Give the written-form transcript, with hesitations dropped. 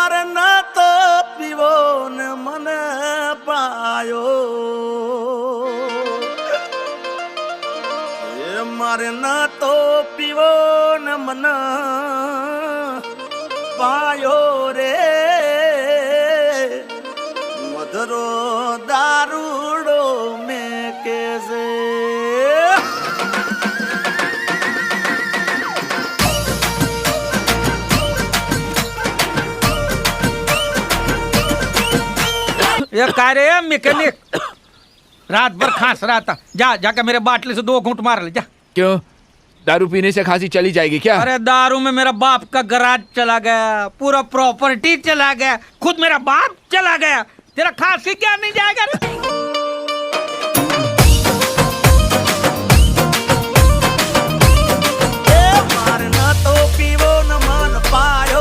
મારે ન તો પીવો ને મને પાયો એ મારે ન તો પીવો ને મને પાયો રે મધરો દારૂડો મેં કેસે ये कार्य है मैकेनिक रात भर खांस रहा था जा जाके मेरे बाटली से 2 घूंट मार ले जा। क्यों दारू पीने से खांसी चली जाएगी क्या? अरे दारू में मेरा बाप का गराज चला गया, पूरा प्रॉपर्टी चला गया, खुद मेरा बाप चला गया, तेरा खांसी क्या नहीं जाएगा रे? मारना तो पीवो न मन पायो